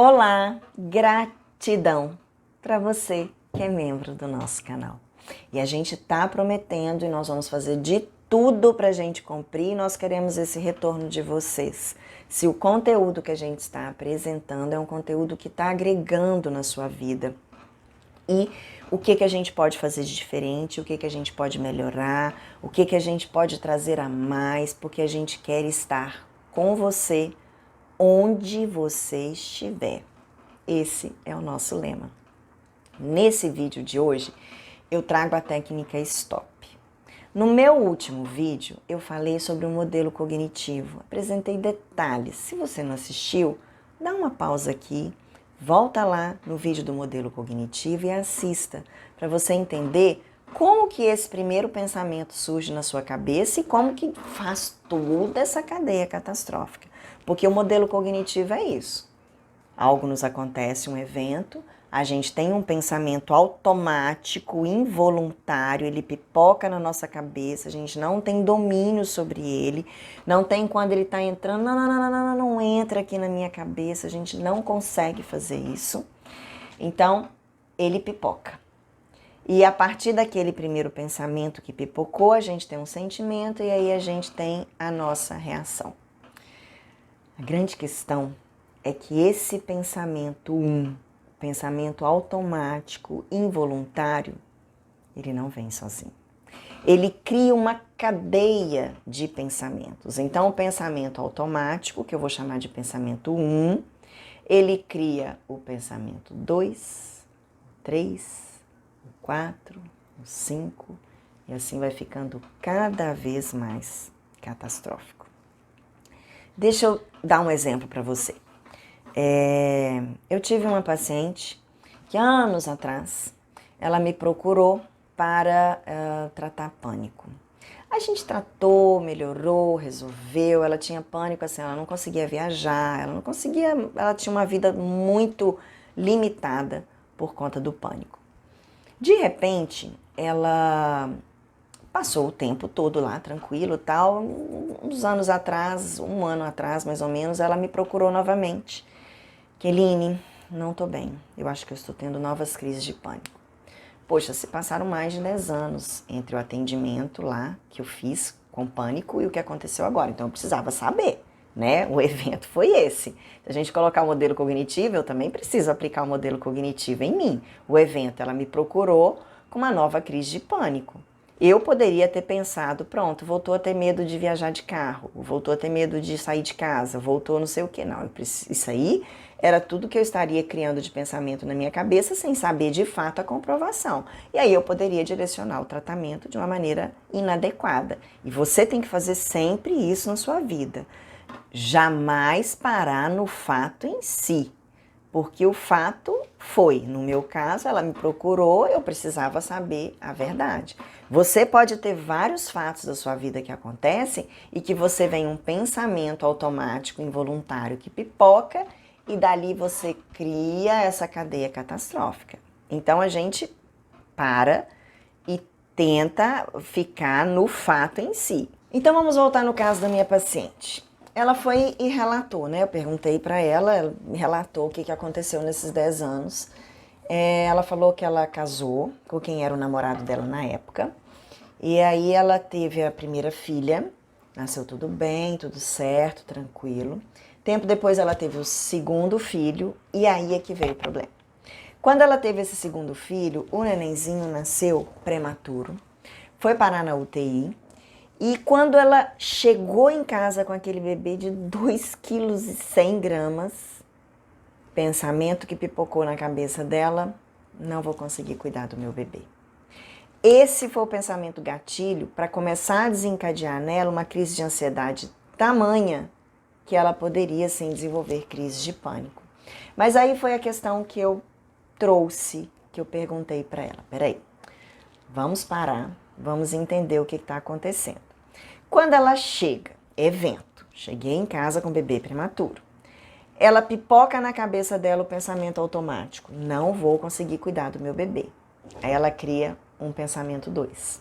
Olá, gratidão para você que é membro do nosso canal. E a gente está prometendo e nós vamos fazer de tudo para a gente cumprir e nós queremos esse retorno de vocês. Se o conteúdo que a gente está apresentando é um conteúdo que está agregando na sua vida e o que a gente pode fazer de diferente, o que a gente pode melhorar, o que a gente pode trazer a mais, porque a gente quer estar com você onde você estiver. Esse é o nosso lema. Nesse vídeo de hoje, eu trago a técnica STOP. No meu último vídeo, eu falei sobre o modelo cognitivo, apresentei detalhes. Se você não assistiu, dá uma pausa aqui, volta lá no vídeo do modelo cognitivo e assista, para você entender como que esse primeiro pensamento surge na sua cabeça e como que faz toda essa cadeia catastrófica. Porque o modelo cognitivo é isso. Algo nos acontece, um evento, a gente tem um pensamento automático, involuntário, ele pipoca na nossa cabeça, a gente não tem domínio sobre ele, não tem quando ele está entrando, não entra aqui na minha cabeça, a gente não consegue fazer isso. Então, ele pipoca. E a partir daquele primeiro pensamento que pipocou, a gente tem um sentimento e aí a gente tem a nossa reação. A grande questão é que esse pensamento automático, involuntário, ele não vem sozinho. Ele cria uma cadeia de pensamentos. Então, o pensamento automático, que eu vou chamar de pensamento 1, ele cria o pensamento 2, 3, 4, 5, e assim vai ficando cada vez mais catastrófico. Deixa eu dar um exemplo para você. Eu tive uma paciente que anos atrás, ela me procurou para tratar pânico. A gente tratou, melhorou, resolveu, ela tinha pânico, assim, ela não conseguia viajar, ela tinha uma vida muito limitada por conta do pânico. De repente, ela passou o tempo todo lá, tranquilo e tal. Uns anos atrás, um ano atrás mais ou menos, ela me procurou novamente. Keline, não tô bem. Eu acho que eu estou tendo novas crises de pânico. Poxa, se passaram mais de 10 anos entre o atendimento lá que eu fiz com pânico e o que aconteceu agora. Então eu precisava saber, né? O evento foi esse. Se a gente colocar o modelo cognitivo, eu também preciso aplicar o modelo cognitivo em mim. O evento, ela me procurou com uma nova crise de pânico. Eu poderia ter pensado, pronto, voltou a ter medo de viajar de carro, voltou a ter medo de sair de casa, voltou não sei o que. Não, isso aí era tudo que eu estaria criando de pensamento na minha cabeça sem saber de fato a comprovação. E aí eu poderia direcionar o tratamento de uma maneira inadequada. E você tem que fazer sempre isso na sua vida. Jamais parar no fato em si. Porque o fato foi, no meu caso, ela me procurou, eu precisava saber a verdade. Você pode ter vários fatos da sua vida que acontecem e que você vem um pensamento automático, involuntário que pipoca e dali você cria essa cadeia catastrófica. Então a gente para e tenta ficar no fato em si. Então vamos voltar no caso da minha paciente. Ela foi e relatou, né? Eu perguntei para ela me relatou o que aconteceu nesses 10 anos. Ela falou que ela casou com quem era o namorado dela na época. E aí ela teve a primeira filha, nasceu tudo bem, tudo certo, tranquilo. Tempo depois ela teve o segundo filho e aí é que veio o problema. Quando ela teve esse segundo filho, o nenenzinho nasceu prematuro, foi parar na UTI. E quando ela chegou em casa com aquele bebê de 2,1 kg, pensamento que pipocou na cabeça dela, não vou conseguir cuidar do meu bebê. Esse foi o pensamento gatilho para começar a desencadear nela uma crise de ansiedade tamanha que ela poderia sim desenvolver crise de pânico. Mas aí foi a questão que eu trouxe, que eu perguntei para ela. Peraí, vamos parar, vamos entender o que está acontecendo. Quando ela chega, evento, cheguei em casa com bebê prematuro, ela pipoca na cabeça dela o pensamento automático, não vou conseguir cuidar do meu bebê. Aí ela cria um pensamento 2.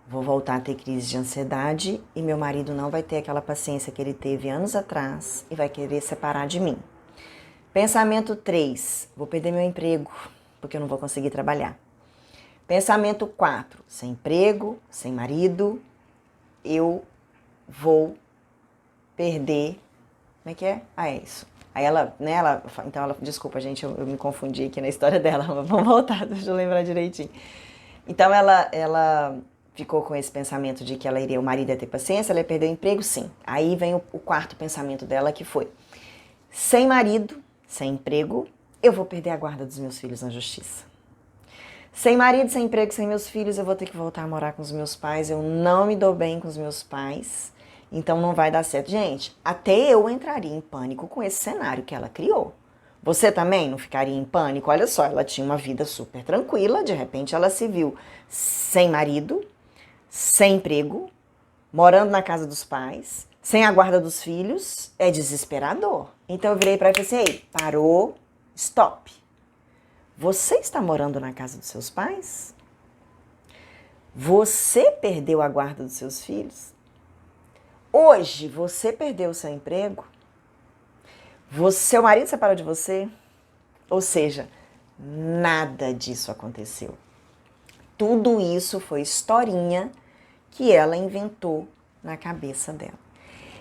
Vou voltar a ter crise de ansiedade e meu marido não vai ter aquela paciência que ele teve anos atrás e vai querer separar de mim. Pensamento 3, vou perder meu emprego, porque eu não vou conseguir trabalhar. Pensamento 4, sem emprego, sem marido, eu vou perder... Como é que é? Ah, é isso. Aí ela, né, desculpa gente, eu me confundi aqui na história dela, vamos voltar, deixa eu lembrar direitinho. Então ela ficou com esse pensamento de que o marido ia ter paciência, ela ia perder o emprego, sim. Aí vem o quarto pensamento dela, que foi: sem marido, sem emprego, eu vou perder a guarda dos meus filhos na justiça. Sem marido, sem emprego, sem meus filhos, eu vou ter que voltar a morar com os meus pais, eu não me dou bem com os meus pais, então não vai dar certo. Gente, até eu entraria em pânico com esse cenário que ela criou. Você também não ficaria em pânico? Olha só, ela tinha uma vida super tranquila, de repente ela se viu sem marido, sem emprego, morando na casa dos pais, sem a guarda dos filhos, é desesperador. Então eu virei para ela e falei assim: ei, parou, stop. Você está morando na casa dos seus pais? Você perdeu a guarda dos seus filhos? Hoje você perdeu o seu emprego? Seu marido separou de você? Ou seja, nada disso aconteceu. Tudo isso foi historinha que ela inventou na cabeça dela.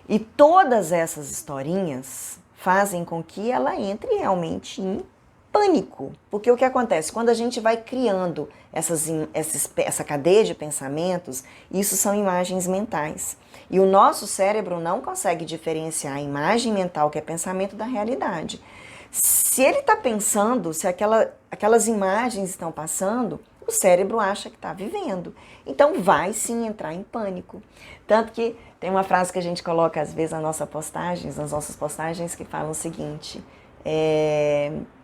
E todas essas historinhas fazem com que ela entre realmente em pânico. Porque o que acontece? Quando a gente vai criando essa cadeia de pensamentos, isso são imagens mentais. E o nosso cérebro não consegue diferenciar a imagem mental, que é pensamento, da realidade. Se ele está pensando, se aquelas imagens estão passando, o cérebro acha que está vivendo. Então vai sim entrar em pânico. Tanto que tem uma frase que a gente coloca às vezes nas nossas postagens, que fala o seguinte: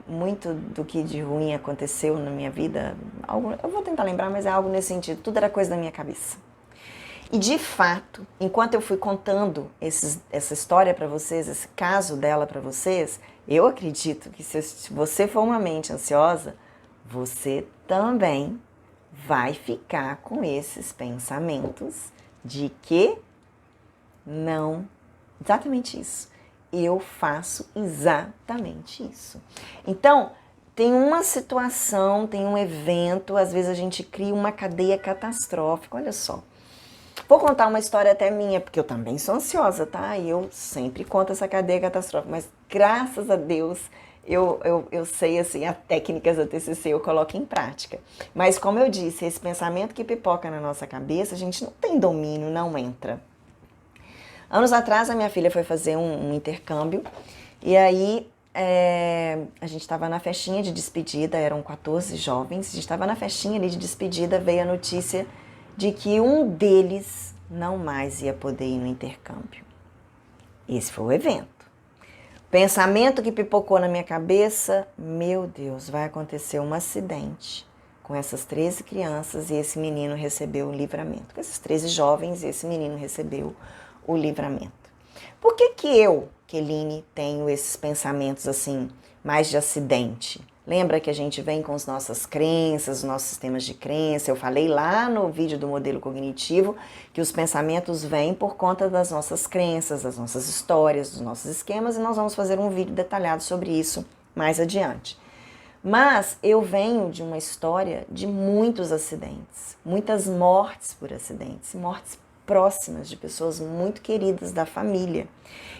muito do que de ruim aconteceu na minha vida, eu vou tentar lembrar, mas é algo nesse sentido, tudo era coisa da minha cabeça. E de fato, enquanto eu fui contando essa história para vocês, esse caso dela para vocês, eu acredito que se você for uma mente ansiosa, você também vai ficar com esses pensamentos de que não, exatamente isso. Eu faço exatamente isso. Então, tem uma situação, tem um evento, às vezes a gente cria uma cadeia catastrófica, olha só. Vou contar uma história até minha, porque eu também sou ansiosa, tá? E eu sempre conto essa cadeia catastrófica, mas graças a Deus eu sei, assim, as técnicas da TCC eu coloco em prática. Mas como eu disse, esse pensamento que pipoca na nossa cabeça, a gente não tem domínio, não entra. Anos atrás, a minha filha foi fazer um intercâmbio, e aí a gente estava na festinha de despedida, eram 14 jovens, a gente estava na festinha ali de despedida, veio a notícia de que um deles não mais ia poder ir no intercâmbio. Esse foi o evento. Pensamento que pipocou na minha cabeça: meu Deus, vai acontecer um acidente com essas 13 crianças e esse menino recebeu o livramento. Com esses 13 jovens e esse menino recebeu o livramento. Por que eu, Keline, tenho esses pensamentos assim, mais de acidente? Lembra que a gente vem com as nossas crenças, os nossos sistemas de crença? Eu falei lá no vídeo do modelo cognitivo que os pensamentos vêm por conta das nossas crenças, das nossas histórias, dos nossos esquemas, e nós vamos fazer um vídeo detalhado sobre isso mais adiante. Mas eu venho de uma história de muitos acidentes, muitas mortes por acidentes, mortes próximas de pessoas muito queridas da família.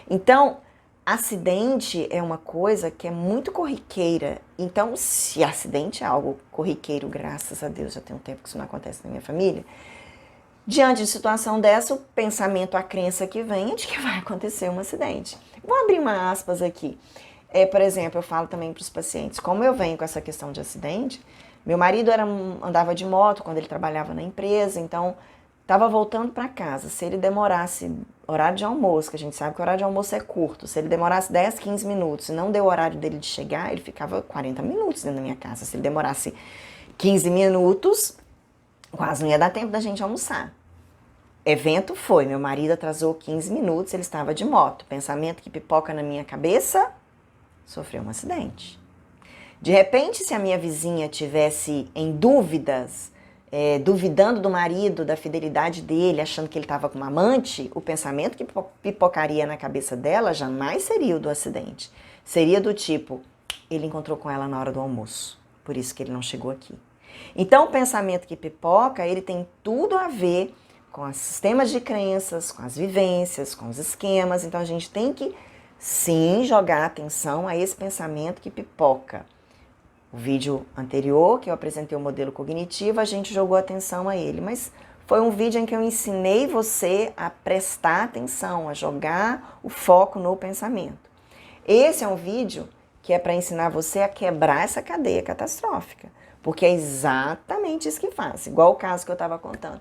Então, acidente é uma coisa que é muito corriqueira. Então, se acidente é algo corriqueiro, graças a Deus, já tem um tempo que isso não acontece na minha família, diante de situação dessa, o pensamento, a crença que vem é de que vai acontecer um acidente. Vou abrir uma aspas aqui. Por exemplo, eu falo também para os pacientes, como eu venho com essa questão de acidente, meu marido andava de moto quando ele trabalhava na empresa, então estava voltando para casa. Se ele demorasse, horário de almoço, que a gente sabe que o horário de almoço é curto, se ele demorasse 10, 15 minutos e não deu o horário dele de chegar, ele ficava 40 minutos dentro da minha casa. Se ele demorasse 15 minutos, quase não ia dar tempo da gente almoçar. Evento foi, meu marido atrasou 15 minutos, ele estava de moto. Pensamento que pipoca na minha cabeça: sofreu um acidente. De repente, se a minha vizinha tivesse em dúvidas, duvidando do marido, da fidelidade dele, achando que ele estava com uma amante, o pensamento que pipocaria na cabeça dela jamais seria o do acidente. Seria do tipo, ele encontrou com ela na hora do almoço, por isso que ele não chegou aqui. Então, o pensamento que pipoca, ele tem tudo a ver com os sistemas de crenças, com as vivências, com os esquemas. Então, a gente tem que, sim, jogar atenção a esse pensamento que pipoca. O vídeo anterior, que eu apresentei o modelo cognitivo, a gente jogou atenção a ele, mas foi um vídeo em que eu ensinei você a prestar atenção, a jogar o foco no pensamento. Esse é um vídeo que é para ensinar você a quebrar essa cadeia catastrófica, porque é exatamente isso que faz, igual o caso que eu estava contando.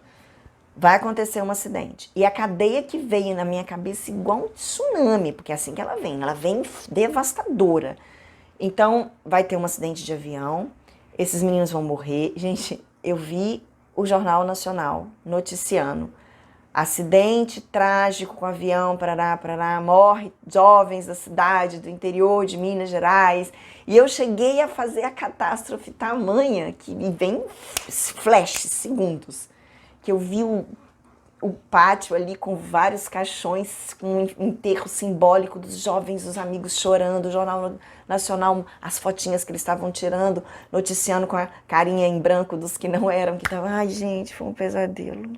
Vai acontecer um acidente, e a cadeia que veio na minha cabeça igual um tsunami, porque é assim que ela vem devastadora. Então, vai ter um acidente de avião, esses meninos vão morrer. Gente, eu vi o Jornal Nacional noticiando acidente trágico com avião, parará, morre jovens da cidade, do interior de Minas Gerais. E eu cheguei a fazer a catástrofe tamanha, que me vem flash, segundos, que eu vi o pátio ali com vários caixões, com um enterro simbólico dos jovens, dos amigos chorando, o Jornal Nacional, as fotinhas que eles estavam tirando, noticiando com a carinha em branco dos que não eram, que estavam, ai gente, foi um pesadelo.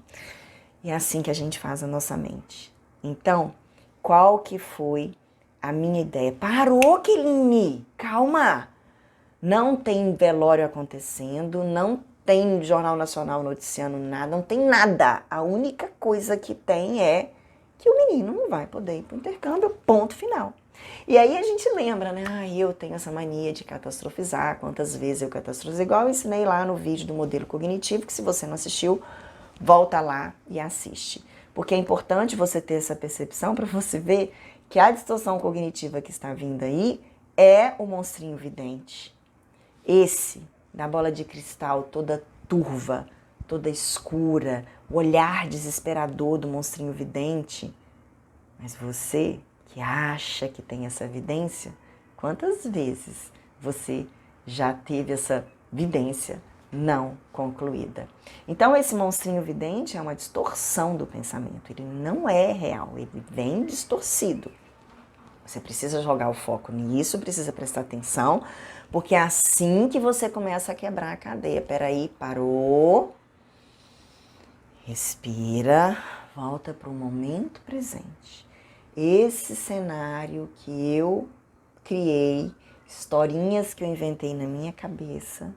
E é assim que a gente faz a nossa mente. Então, qual que foi a minha ideia? Parou, Keline, calma! Não tem velório acontecendo, não tem Jornal Nacional noticiando nada, não tem nada. A única coisa que tem é que o menino não vai poder ir para o intercâmbio, ponto final. E aí a gente lembra, né? Eu tenho essa mania de catastrofizar, quantas vezes eu catastrofizei, igual eu ensinei lá no vídeo do modelo cognitivo, que se você não assistiu, volta lá e assiste. Porque é importante você ter essa percepção para você ver que a distorção cognitiva que está vindo aí é o monstrinho vidente. Esse, da bola de cristal toda turva, toda escura, o olhar desesperador do monstrinho vidente. Mas você que acha que tem essa vidência, quantas vezes você já teve essa vidência não concluída? Então esse monstrinho vidente é uma distorção do pensamento, ele não é real, ele vem distorcido. Você precisa jogar o foco nisso, precisa prestar atenção, porque é assim que você começa a quebrar a cadeia. Peraí, parou, respira, volta para o momento presente. Esse cenário que eu criei, historinhas que eu inventei na minha cabeça,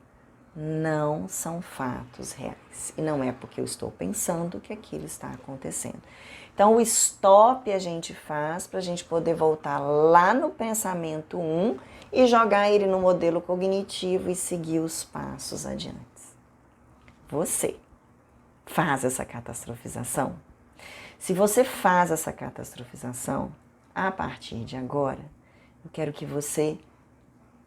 não são fatos reais. E não é porque eu estou pensando que aquilo está acontecendo. Então, o stop a gente faz para a gente poder voltar lá no pensamento 1 e jogar ele no modelo cognitivo e seguir os passos adiante. Você faz essa catastrofização? Se você faz essa catastrofização, a partir de agora, eu quero que você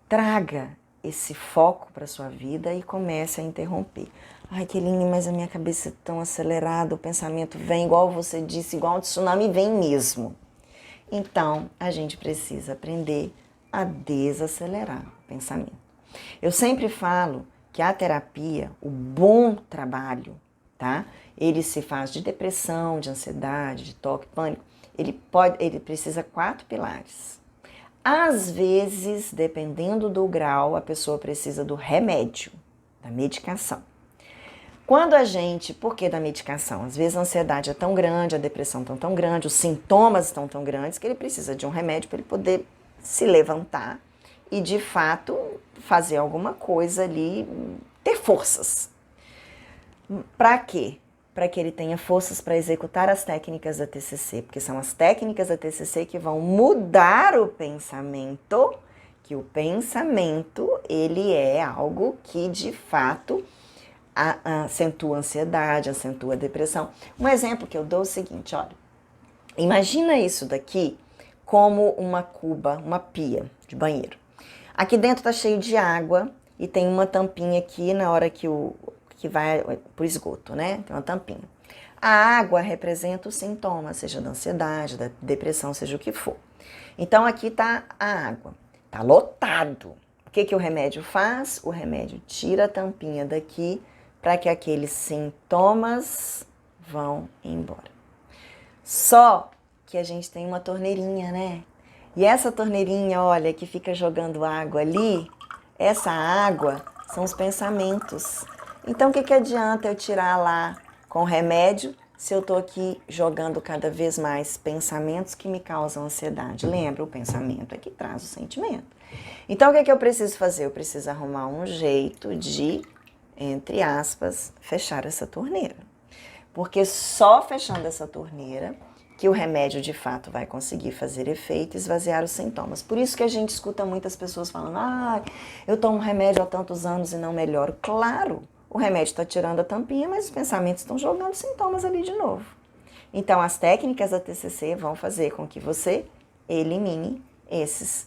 traga esse foco para sua vida e comece a interromper. Ai, Keline, mas a minha cabeça é tão acelerada, o pensamento vem, igual você disse, igual um tsunami, vem mesmo. Então, a gente precisa aprender a desacelerar o pensamento. Eu sempre falo que a terapia, o bom trabalho, tá? Ele se faz de depressão, de ansiedade, de toque, pânico. Ele precisa 4 pilares. Às vezes, dependendo do grau, a pessoa precisa do remédio, da medicação. Quando a gente, por que da medicação? Às vezes a ansiedade é tão grande, a depressão tão grande, os sintomas estão tão grandes que ele precisa de um remédio para ele poder se levantar e, de fato, fazer alguma coisa ali, ter forças. Para quê? Para que ele tenha forças para executar as técnicas da TCC, porque são as técnicas da TCC que vão mudar o pensamento, que o pensamento, ele é algo que, de fato, acentua a ansiedade, acentua a depressão. Um exemplo que eu dou é o seguinte, olha, imagina isso daqui como uma cuba, uma pia de banheiro. Aqui dentro tá cheio de água e tem uma tampinha aqui na hora que vai pro esgoto, né? Tem uma tampinha. A água representa os sintomas, seja da ansiedade, da depressão, seja o que for. Então aqui tá a água, tá lotado. O que o remédio faz? O remédio tira a tampinha daqui para que aqueles sintomas vão embora. Só que a gente tem uma torneirinha, né? E essa torneirinha, olha, que fica jogando água ali, essa água são os pensamentos. Então, o que adianta eu tirar lá com remédio se eu estou aqui jogando cada vez mais pensamentos que me causam ansiedade? Lembra, o pensamento é que traz o sentimento. Então, o que eu preciso fazer? Eu preciso arrumar um jeito de, entre aspas, fechar essa torneira. Porque só fechando essa torneira que o remédio de fato vai conseguir fazer efeito e esvaziar os sintomas. Por isso que a gente escuta muitas pessoas falando, eu tomo remédio há tantos anos e não melhoro. Claro, o remédio está tirando a tampinha, mas os pensamentos estão jogando sintomas ali de novo. Então, as técnicas da TCC vão fazer com que você elimine esse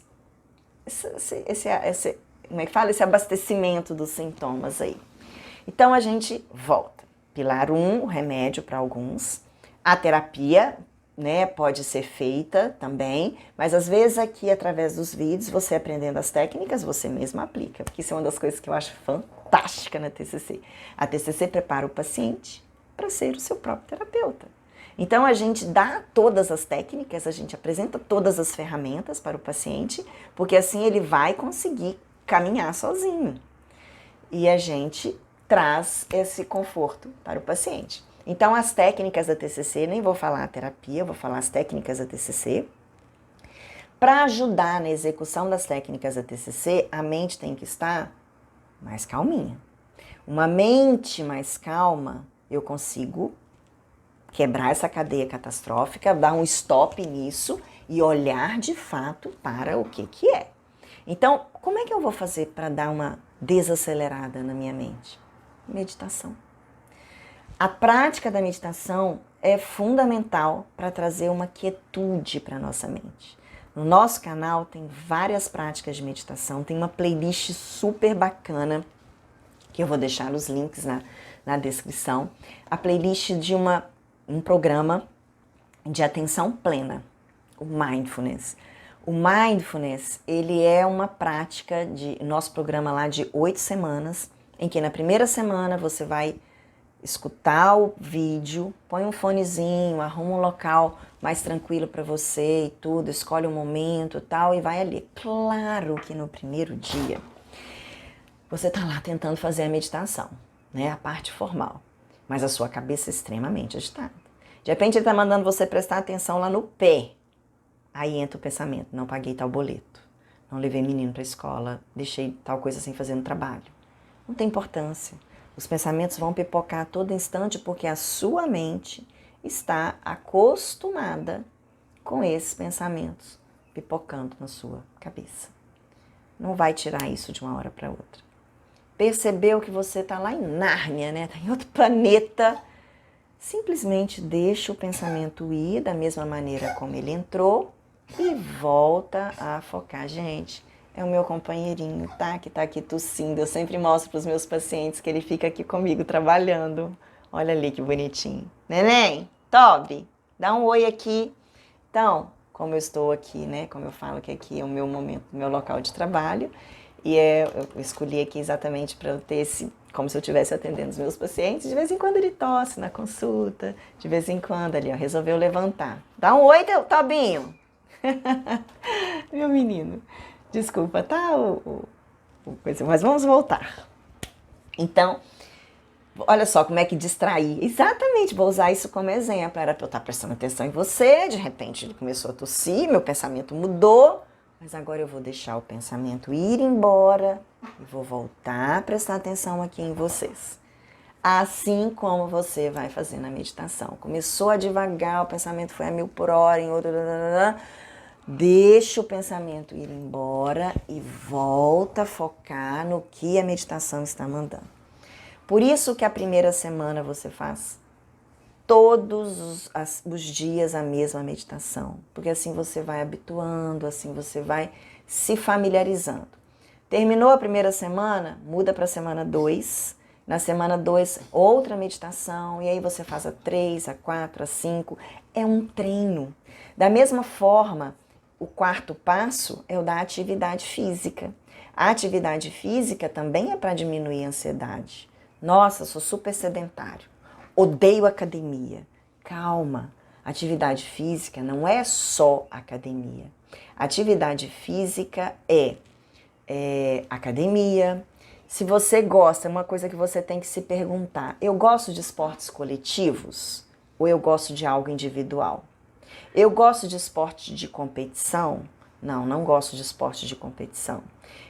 como é que fala? Esse abastecimento dos sintomas aí. Então, a gente volta. Pilar 1, o remédio para alguns. A terapia, né, pode ser feita também, mas às vezes aqui, através dos vídeos, você aprendendo as técnicas, você mesmo aplica. Porque isso é uma das coisas que eu acho fantástica na TCC. A TCC prepara o paciente para ser o seu próprio terapeuta. Então, a gente dá todas as técnicas, a gente apresenta todas as ferramentas para o paciente, porque assim ele vai conseguir caminhar sozinho. E a gente traz esse conforto para o paciente. Então, as técnicas da TCC, nem vou falar a terapia, vou falar as técnicas da TCC. Para ajudar na execução das técnicas da TCC, a mente tem que estar mais calminha. Uma mente mais calma, eu consigo quebrar essa cadeia catastrófica, dar um stop nisso e olhar de fato para o que é. Então, como é que eu vou fazer para dar uma desacelerada na minha mente? Meditação. A prática da meditação é fundamental para trazer uma quietude para a nossa mente. No nosso canal tem várias práticas de meditação, tem uma playlist super bacana, que eu vou deixar os links na descrição. A playlist de um programa de atenção plena, o Mindfulness. O Mindfulness, ele é uma prática de nosso programa lá de 8 semanas, em que na primeira semana você vai escutar o vídeo, põe um fonezinho, arruma um local mais tranquilo para você e tudo, escolhe um momento e tal e vai ali. Claro que no primeiro dia você tá lá tentando fazer a meditação, né, a parte formal, mas a sua cabeça é extremamente agitada. De repente ele tá mandando você prestar atenção lá no pé. Aí entra o pensamento, não paguei tal boleto, não levei menino para a escola, deixei tal coisa sem fazer no trabalho. Não tem importância. Os pensamentos vão pipocar a todo instante porque a sua mente está acostumada com esses pensamentos pipocando na sua cabeça. Não vai tirar isso de uma hora para outra. Percebeu que você está lá em Nárnia, né? Está em outro planeta. Simplesmente deixa o pensamento ir da mesma maneira como ele entrou e volta a focar. Gente, é o meu companheirinho, tá? Que tá aqui tossindo. Eu sempre mostro para os meus pacientes que ele fica aqui comigo trabalhando. Olha ali que bonitinho. Neném, Toby, dá um oi aqui. Então, como eu estou aqui, né? Como eu falo que aqui é o meu momento, o meu local de trabalho. E eu escolhi aqui exatamente para eu ter esse, como se eu estivesse atendendo os meus pacientes. De vez em quando ele tosse na consulta, de vez em quando ali, ó, resolveu levantar. Dá um oi, Tobinho. Meu menino. Desculpa, tá? Mas vamos voltar. Então, olha só como é que distrair. Exatamente, vou usar isso como exemplo. Era para eu estar prestando atenção em você, de repente ele começou a tossir, meu pensamento mudou, mas agora eu vou deixar o pensamento ir embora e vou voltar a prestar atenção aqui em vocês. Assim como você vai fazer na meditação. Começou a devagar, o pensamento foi a 1000 por hora, em outro... Deixa o pensamento ir embora e volta a focar no que a meditação está mandando. Por isso que a primeira semana você faz todos os dias a mesma meditação. Porque assim você vai habituando, assim você vai se familiarizando. Terminou a primeira semana, muda para a semana 2. Na semana 2, outra meditação. E aí você faz a 3, a 4, a 5. É um treino. Da mesma forma, o quarto passo é o da atividade física. A atividade física também é para diminuir a ansiedade. Nossa, sou super sedentário. Odeio academia. Calma. Atividade física não é só academia. Atividade física é academia. Se você gosta, é uma coisa que você tem que se perguntar: eu gosto de esportes coletivos ou eu gosto de algo individual? Eu gosto de esporte de competição? Não, não gosto de esporte de competição.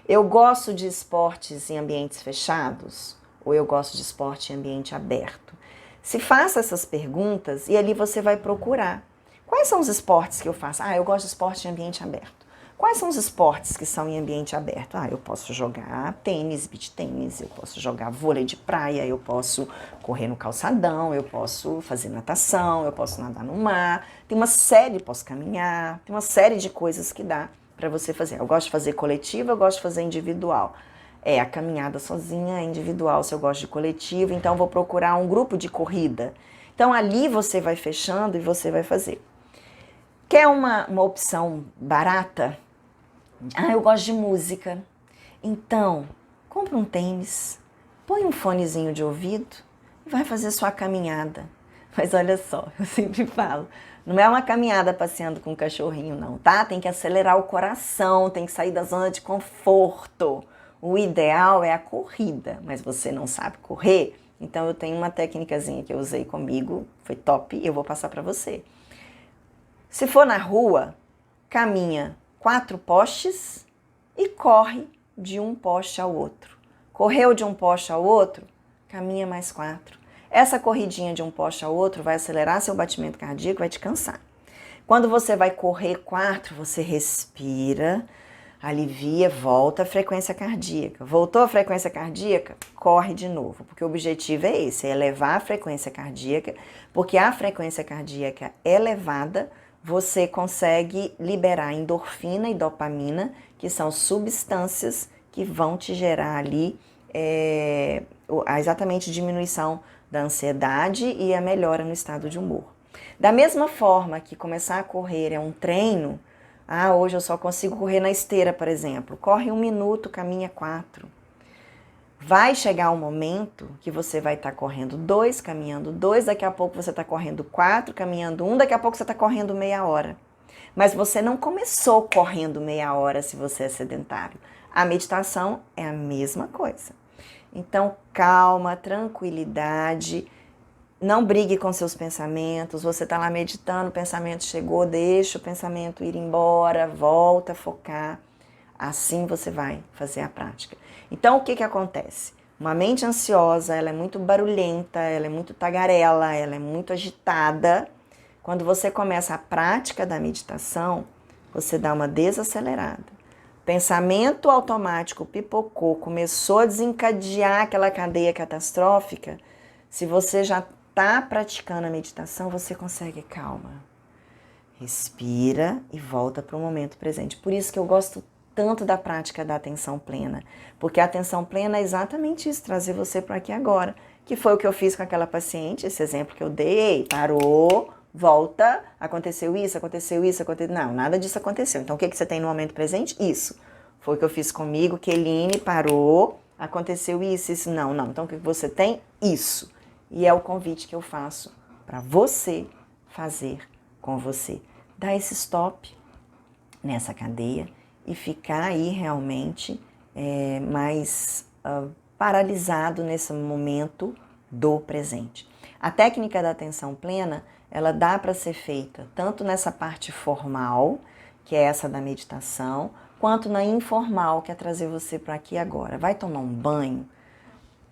Eu gosto de esportes em ambientes fechados ou eu gosto de esporte em ambiente aberto? Se faça essas perguntas e ali você vai procurar. Quais são os esportes que eu faço? Eu gosto de esporte em ambiente aberto. Quais são os esportes que são em ambiente aberto? Eu posso jogar tênis, beach tênis, eu posso jogar vôlei de praia, eu posso correr no calçadão, eu posso fazer natação, eu posso nadar no mar. Tem uma série, posso caminhar, tem uma série de coisas que dá para você fazer. Eu gosto de fazer coletiva, eu gosto de fazer individual. A caminhada sozinha é individual, se eu gosto de coletivo, então vou procurar um grupo de corrida. Então ali você vai fechando e você vai fazer. Quer uma opção barata? Eu gosto de música. Então, compra um tênis, põe um fonezinho de ouvido e vai fazer sua caminhada. Mas olha só, eu sempre falo, não é uma caminhada passeando com um cachorrinho não, tá? Tem que acelerar o coração, tem que sair da zona de conforto. O ideal é a corrida, mas você não sabe correr, então eu tenho uma técnicazinha que eu usei comigo, foi top, e eu vou passar para você. Se for na rua, caminha 4 postes e corre de um poste ao outro. Correu de um poste ao outro, caminha mais 4. Essa corridinha de um poste ao outro vai acelerar seu batimento cardíaco, vai te cansar. Quando você vai correr 4, você respira, alivia, volta a frequência cardíaca. Voltou a frequência cardíaca? Corre de novo, porque o objetivo é esse, é elevar a frequência cardíaca, porque a frequência cardíaca elevada, você consegue liberar endorfina e dopamina, que são substâncias que vão te gerar ali exatamente diminuição da ansiedade e a melhora no estado de humor. Da mesma forma que começar a correr é um treino, hoje eu só consigo correr na esteira, por exemplo. Corre 1 minuto, caminha 4. Vai chegar um momento que você vai estar correndo 2, caminhando 2, daqui a pouco você está correndo 4, caminhando 1, daqui a pouco você está correndo meia hora. Mas você não começou correndo meia hora se você é sedentário. A meditação é a mesma coisa. Então, calma, tranquilidade, não brigue com seus pensamentos. Você está lá meditando, o pensamento chegou, deixa o pensamento ir embora, volta a focar. Assim você vai fazer a prática. Então, o que acontece? Uma mente ansiosa, ela é muito barulhenta, ela é muito tagarela, ela é muito agitada. Quando você começa a prática da meditação, você dá uma desacelerada. Pensamento automático pipocou, começou a desencadear aquela cadeia catastrófica. Se você já está praticando a meditação, você consegue calma. Respira e volta para o momento presente. Por isso que eu gosto tanto da prática da atenção plena, porque a atenção plena é exatamente isso, trazer você para aqui agora, que foi o que eu fiz com aquela paciente, esse exemplo que eu dei, parou, volta, aconteceu isso, não, nada disso aconteceu. Então o que você tem no momento presente? Isso, foi o que eu fiz comigo, Keline, parou, aconteceu isso, não, então o que você tem? Isso, e é o convite que eu faço para você fazer com você. Dá esse stop nessa cadeia e ficar aí realmente mais paralisado nesse momento do presente. A técnica da atenção plena, ela dá para ser feita tanto nessa parte formal, que é essa da meditação, quanto na informal, que é trazer você para aqui agora. Vai tomar um banho?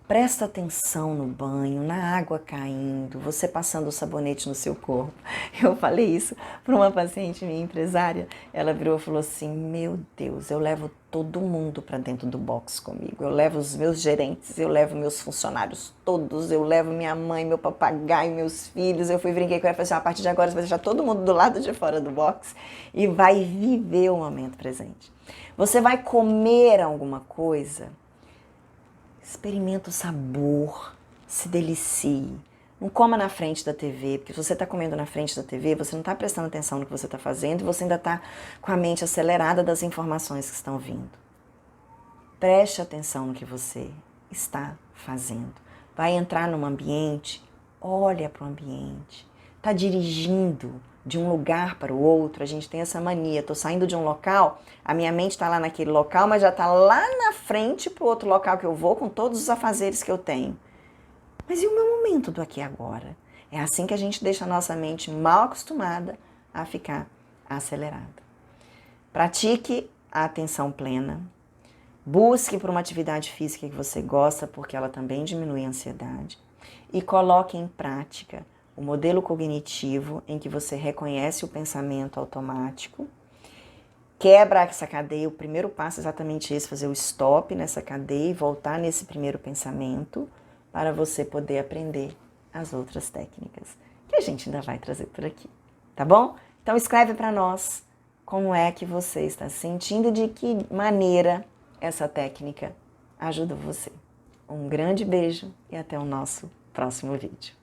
Presta atenção no banho, na água caindo, você passando o sabonete no seu corpo. Eu falei isso para uma paciente minha empresária. Ela virou e falou assim: meu Deus, eu levo todo mundo para dentro do box comigo. Eu levo os meus gerentes, eu levo meus funcionários todos, eu levo minha mãe, meu papagaio, meus filhos. Eu brinquei com ela e falei assim: a partir de agora você vai deixar todo mundo do lado de fora do box e vai viver o momento presente. Você vai comer alguma coisa? Experimenta o sabor, se delicie. Não coma na frente da TV, porque se você está comendo na frente da TV, você não está prestando atenção no que você está fazendo e você ainda está com a mente acelerada das informações que estão vindo. Preste atenção no que você está fazendo. Vai entrar num ambiente, olha para o ambiente. está dirigindo de um lugar para o outro, a gente tem essa mania, estou saindo de um local, a minha mente está lá naquele local, mas já está lá na frente para o outro local que eu vou com todos os afazeres que eu tenho. Mas e o meu momento do aqui e agora? É assim que a gente deixa a nossa mente mal acostumada a ficar acelerada. Pratique a atenção plena. Busque por uma atividade física que você gosta, porque ela também diminui a ansiedade. E coloque em prática o modelo cognitivo em que você reconhece o pensamento automático, quebra essa cadeia. O primeiro passo é exatamente esse, fazer o stop nessa cadeia e voltar nesse primeiro pensamento para você poder aprender as outras técnicas, que a gente ainda vai trazer por aqui, tá bom? Então escreve para nós como é que você está se sentindo e de que maneira essa técnica ajuda você. Um grande beijo e até o nosso próximo vídeo.